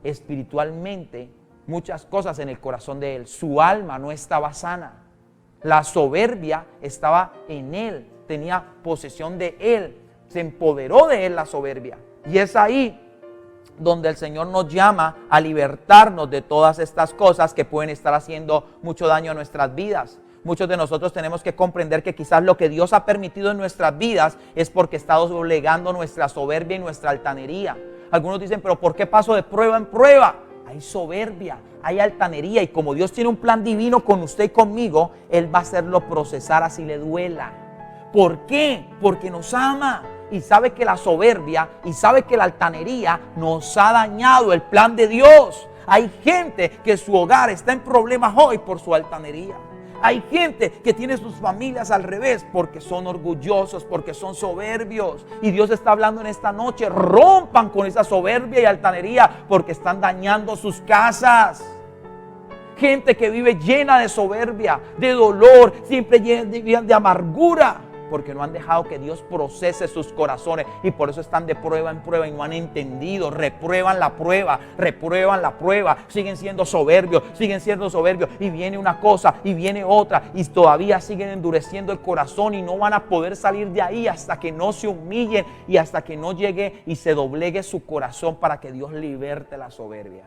espiritualmente muchas cosas en el corazón de él. Su alma no estaba sana. La soberbia estaba en él, tenía posesión de él, se empoderó de él la soberbia. Y es ahí donde el Señor nos llama a libertarnos de todas estas cosas que pueden estar haciendo mucho daño a nuestras vidas. Muchos de nosotros tenemos que comprender que quizás lo que Dios ha permitido en nuestras vidas es porque está doblegando nuestra soberbia y nuestra altanería. Algunos dicen, pero ¿por qué paso de prueba en prueba? Hay soberbia, hay altanería, y como Dios tiene un plan divino con usted y conmigo, Él va a hacerlo procesar así le duela. ¿Por qué? Porque nos ama y sabe que la soberbia y sabe que la altanería nos ha dañado el plan de Dios. Hay gente que su hogar está en problemas hoy por su altanería. Hay gente que tiene sus familias al revés porque son orgullosos, porque son soberbios. Y Dios está hablando en esta noche, rompan con esa soberbia y altanería porque están dañando sus casas. Gente que vive llena de soberbia, de dolor, siempre llena de amargura, porque no han dejado que Dios procese sus corazones y por eso están de prueba en prueba y no han entendido. Reprueban la prueba, siguen siendo soberbios y viene una cosa y viene otra y todavía siguen endureciendo el corazón y no van a poder salir de ahí hasta que no se humillen y hasta que no llegue y se doblegue su corazón para que Dios liberte la soberbia.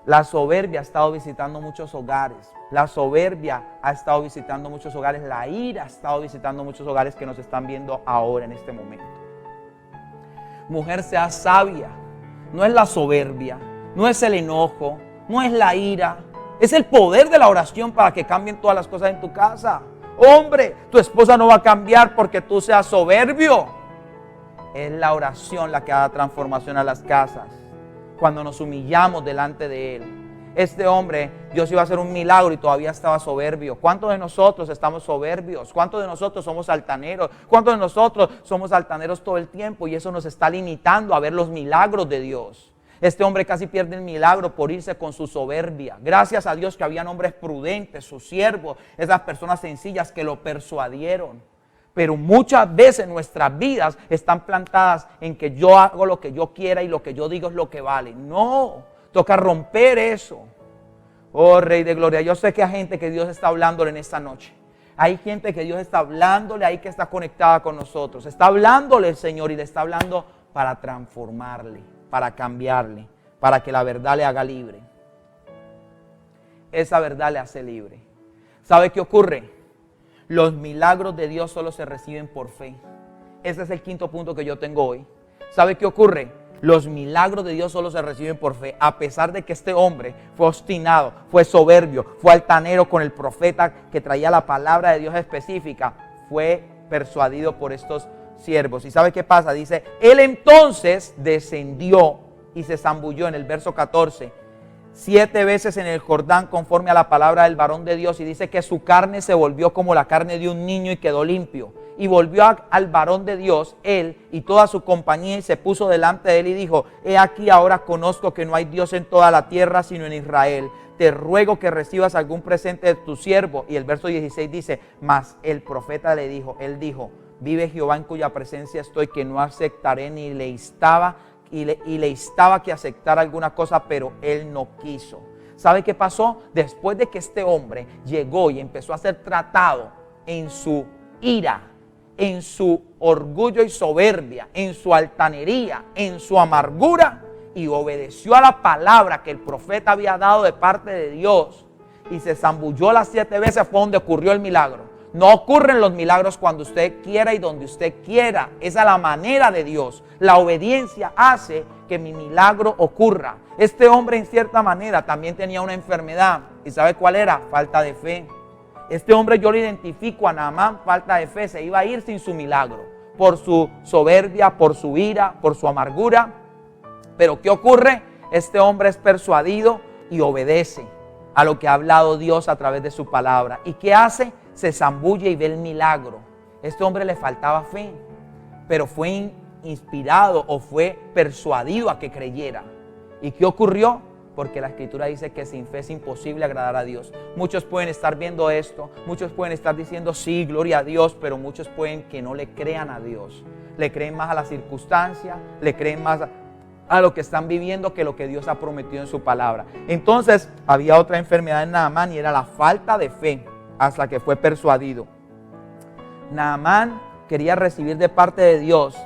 La soberbia ha estado visitando muchos hogares. La soberbia ha estado visitando muchos hogares. La ira ha estado visitando muchos hogares que nos están viendo ahora en este momento. Mujer, sea sabia. No es la soberbia, no es el enojo, no es la ira. Es el poder de la oración para que cambien todas las cosas en tu casa. Hombre, tu esposa no va a cambiar porque tú seas soberbio. Es la oración la que da transformación a las casas. Cuando nos humillamos delante de Él. Este hombre, Dios iba a hacer un milagro y todavía estaba soberbio. ¿Cuántos de nosotros estamos soberbios? ¿Cuántos de nosotros somos altaneros? ¿Cuántos de nosotros somos altaneros todo el tiempo? Y eso nos está limitando a ver los milagros de Dios. Este hombre casi pierde el milagro por irse con su soberbia. Gracias a Dios que habían hombres prudentes, sus siervos, esas personas sencillas que lo persuadieron. Pero muchas veces nuestras vidas están plantadas en que yo hago lo que yo quiera y lo que yo digo es lo que vale. No, toca romper eso. Oh, Rey de Gloria, yo sé que hay gente que Dios está hablándole en esta noche. Hay gente que Dios está hablándole ahí que está conectada con nosotros. Está hablándole el Señor y le está hablando para transformarle, para cambiarle, para que la verdad le haga libre. Esa verdad le hace libre. ¿Sabe qué ocurre? Los milagros de Dios solo se reciben por fe. Ese es el quinto punto que yo tengo hoy. ¿Sabe qué ocurre? Los milagros de Dios solo se reciben por fe. A pesar de que este hombre fue obstinado, fue soberbio, fue altanero con el profeta que traía la palabra de Dios específica, fue persuadido por estos siervos. ¿Y sabe qué pasa? Dice, él entonces descendió y se zambulló en el verso 14. 7 veces en el Jordán conforme a la palabra del varón de Dios, y dice que su carne se volvió como la carne de un niño y quedó limpio. Y volvió al varón de Dios, él y toda su compañía, y se puso delante de él y dijo: he aquí ahora conozco que no hay Dios en toda la tierra sino en Israel. Te ruego que recibas algún presente de tu siervo. Y el verso 16 dice: mas el profeta le dijo, él dijo: vive Jehová en cuya presencia estoy, que no aceptaré, ni le instaba y le instaba que aceptara alguna cosa, pero él no quiso. ¿Sabe qué pasó? Después de que este hombre llegó y empezó a ser tratado en su ira, en su orgullo y soberbia, en su altanería, en su amargura, y obedeció a la palabra que el profeta había dado de parte de Dios, y se zambulló las 7 veces, fue donde ocurrió el milagro. No ocurren los milagros cuando usted quiera y donde usted quiera. Esa es la manera de Dios. La obediencia hace que mi milagro ocurra. Este hombre, en cierta manera, también tenía una enfermedad. ¿Y sabe cuál era? Falta de fe. Este hombre, yo lo identifico a Naamán, falta de fe. Se iba a ir sin su milagro, por su soberbia, por su ira, por su amargura. Pero ¿qué ocurre? Este hombre es persuadido y obedece a lo que ha hablado Dios a través de su palabra. ¿Y qué hace? Se zambulle y ve el milagro. Este hombre le faltaba fe, pero fue inspirado o fue persuadido a que creyera. ¿Y qué ocurrió? Porque la Escritura dice que sin fe es imposible agradar a Dios. Muchos pueden estar viendo esto, muchos pueden estar diciendo sí, gloria a Dios, pero muchos pueden que no le crean a Dios. Le creen más a la circunstancia, le creen más a lo que están viviendo que lo que Dios ha prometido en su palabra. Entonces había otra enfermedad en Naamán y era la falta de fe, hasta que fue persuadido. Naamán quería recibir de parte de Dios,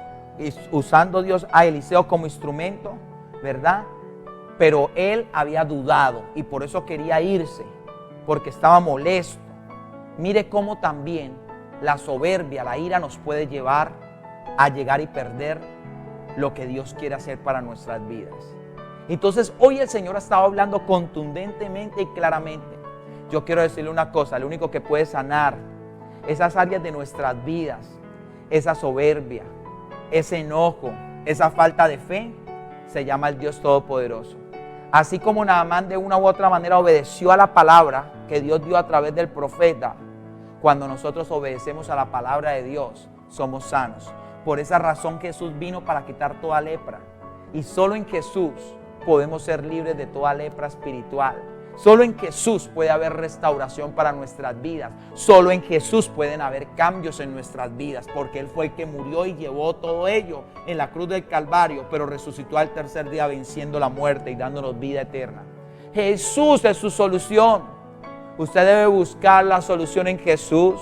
usando Dios a Eliseo como instrumento, ¿verdad? Pero él había dudado y por eso quería irse, porque estaba molesto. Mire cómo también la soberbia, la ira nos puede llevar a llegar y perder lo que Dios quiere hacer para nuestras vidas. Entonces hoy el Señor ha estado hablando contundentemente y claramente. Yo quiero decirle una cosa: lo único que puede sanar esas áreas de nuestras vidas, esa soberbia, ese enojo, esa falta de fe, se llama el Dios Todopoderoso. Así como Naamán de una u otra manera obedeció a la palabra que Dios dio a través del profeta, cuando nosotros obedecemos a la palabra de Dios, somos sanos. Por esa razón Jesús vino para quitar toda lepra. Y solo en Jesús podemos ser libres de toda lepra espiritual. Solo en Jesús puede haber restauración para nuestras vidas. Solo en Jesús pueden haber cambios en nuestras vidas, porque Él fue el que murió y llevó todo ello en la cruz del Calvario, pero resucitó al tercer día venciendo la muerte y dándonos vida eterna. Jesús es su solución. Usted debe buscar la solución en Jesús,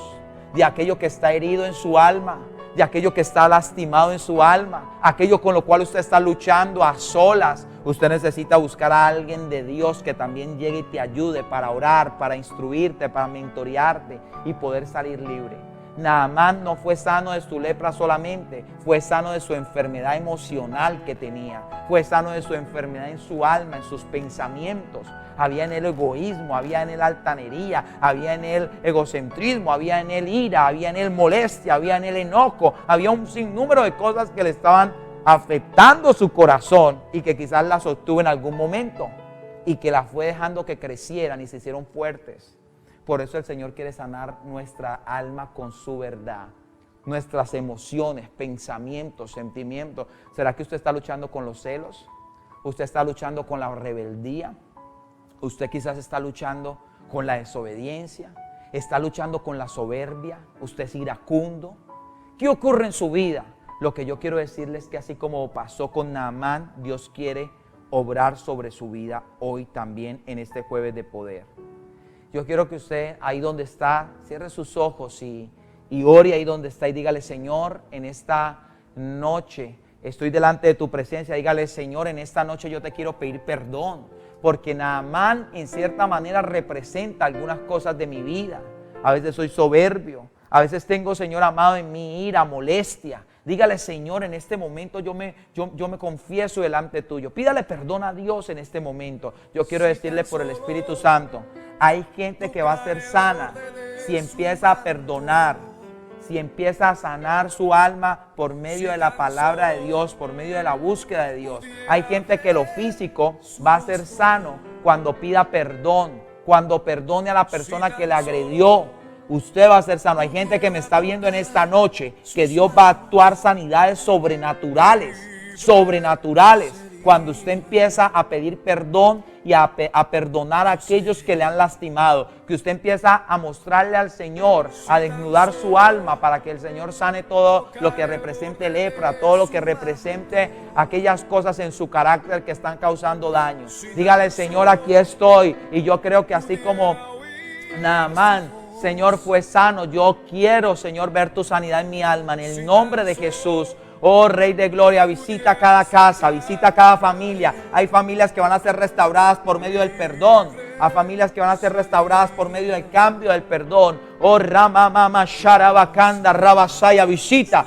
de aquello que está herido en su alma, de aquello que está lastimado en su alma, aquello con lo cual usted está luchando a solas. Usted necesita buscar a alguien de Dios que también llegue y te ayude para orar, para instruirte, para mentorearte y poder salir libre. Naamán no fue sano de su lepra solamente, fue sano de su enfermedad emocional que tenía, fue sano de su enfermedad en su alma, en sus pensamientos. Había en él egoísmo, había en él altanería, había en él egocentrismo, había en él ira, había en él molestia, había en él enojo, había un sinnúmero de cosas que le estaban afectando su corazón y que quizás las obtuvo en algún momento y que las fue dejando que crecieran y se hicieron fuertes. Por eso el Señor quiere sanar nuestra alma con su verdad, nuestras emociones, pensamientos, sentimientos. ¿Será que usted está luchando con los celos? ¿Usted está luchando con la rebeldía? ¿Usted quizás está luchando con la desobediencia? ¿Está luchando con la soberbia? ¿Usted es iracundo? ¿Qué ocurre en su vida? Lo que yo quiero decirles es que así como pasó con Naamán, Dios quiere obrar sobre su vida hoy también en este jueves de poder. Yo quiero que usted ahí donde está, cierre sus ojos y ore ahí donde está y dígale: Señor, en esta noche estoy delante de tu presencia. Dígale: Señor, en esta noche yo te quiero pedir perdón, porque Naamán en cierta manera representa algunas cosas de mi vida. A veces soy soberbio, a veces tengo, Señor amado, en mi ira, molestia. Dígale: Señor, en este momento yo me confieso delante tuyo. Pídale perdón a Dios en este momento. Yo quiero decirle por el Espíritu Santo, hay gente que va a ser sana si empieza a perdonar, si empieza a sanar su alma por medio de la palabra de Dios, por medio de la búsqueda de Dios. Hay gente que lo físico va a ser sano cuando pida perdón, cuando perdone a la persona que le agredió, usted va a ser sano. Hay gente que me está viendo en esta noche que Dios va a actuar sanidades sobrenaturales, sobrenaturales. Cuando usted empieza a pedir perdón y a perdonar a aquellos que le han lastimado, que usted empieza a mostrarle al Señor, a desnudar su alma para que el Señor sane todo lo que represente lepra, todo lo que represente aquellas cosas en su carácter que están causando daño. Dígale, Señor, aquí estoy. Y yo creo que así como Naamán, Señor, fue sano, yo quiero, Señor, ver tu sanidad en mi alma, en el nombre de Jesús. Oh Rey de Gloria, visita cada casa, visita cada familia. Hay familias que van a ser restauradas por medio del perdón. Hay familias que van a ser restauradas por medio del cambio del perdón. Oh Rama Mama Sharabakanda Rabasaya, visita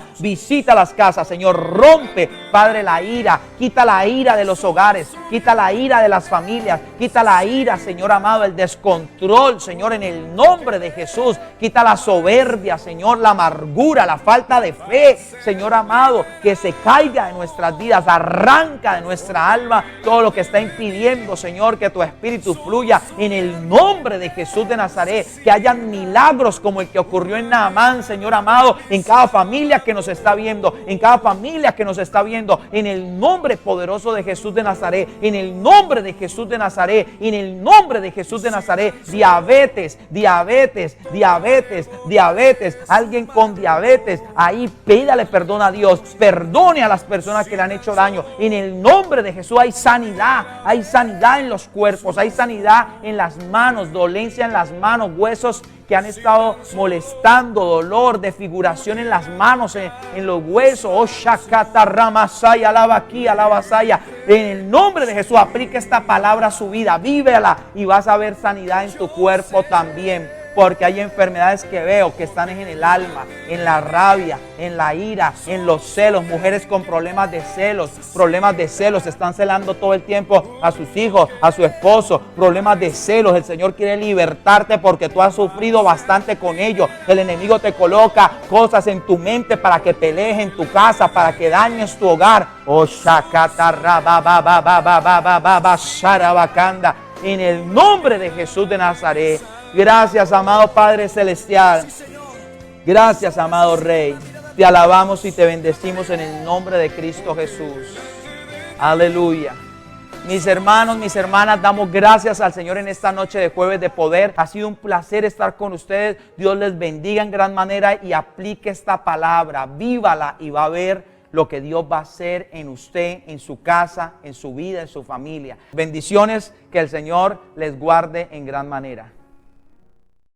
las casas, Señor. Rompe, Padre, la ira. Quita la ira de los hogares. Quita la ira de las familias. Quita la ira, Señor amado, el descontrol, Señor, en el nombre de Jesús. Quita la soberbia, Señor, la amargura, la falta de fe, Señor amado, que se caiga de nuestras vidas. Arranca de nuestra alma todo lo que está impidiendo, Señor, que tu Espíritu fluya en el nombre de Jesús de Nazaret. Que hayan milagros como el que ocurrió en Naamán, Señor amado, en cada familia que nos está viendo, en cada familia que nos está viendo, en el nombre poderoso de Jesús de Nazaret, en el nombre de Jesús de Nazaret, en el nombre de Jesús de Nazaret. Diabetes, alguien con diabetes, ahí pídale perdón a Dios, perdone a las personas que le han hecho daño. En el nombre de Jesús hay sanidad en los cuerpos, hay sanidad en las manos, dolencia en las manos, huesos que han estado molestando, dolor, desfiguración en las manos, en los huesos. Oh Shakata Ramasaya, alaba aquí, alaba Saya. En el nombre de Jesús, aplica esta palabra a su vida, vívela y vas a ver sanidad en tu cuerpo también. Porque hay enfermedades que veo que están en el alma, en la rabia, en la ira, en los celos. Mujeres con problemas de celos, están celando todo el tiempo a sus hijos, a su esposo. Problemas de celos, el Señor quiere libertarte porque tú has sufrido bastante con ellos. El enemigo te coloca cosas en tu mente para que pelees en tu casa, para que dañes tu hogar. Oh, Shakata Rababababababababa Sharabakanda. En el nombre de Jesús de Nazaret. Gracias, amado Padre Celestial. Gracias, amado Rey. Te alabamos y te bendecimos en el nombre de Cristo Jesús. Aleluya. Mis hermanos, mis hermanas, damos gracias al Señor en esta noche de Jueves de Poder. Ha sido un placer estar con ustedes. Dios les bendiga en gran manera y aplique esta palabra. Vívala y va a ver lo que Dios va a hacer en usted, en su casa, en su vida, en su familia. Bendiciones, que el Señor les guarde en gran manera.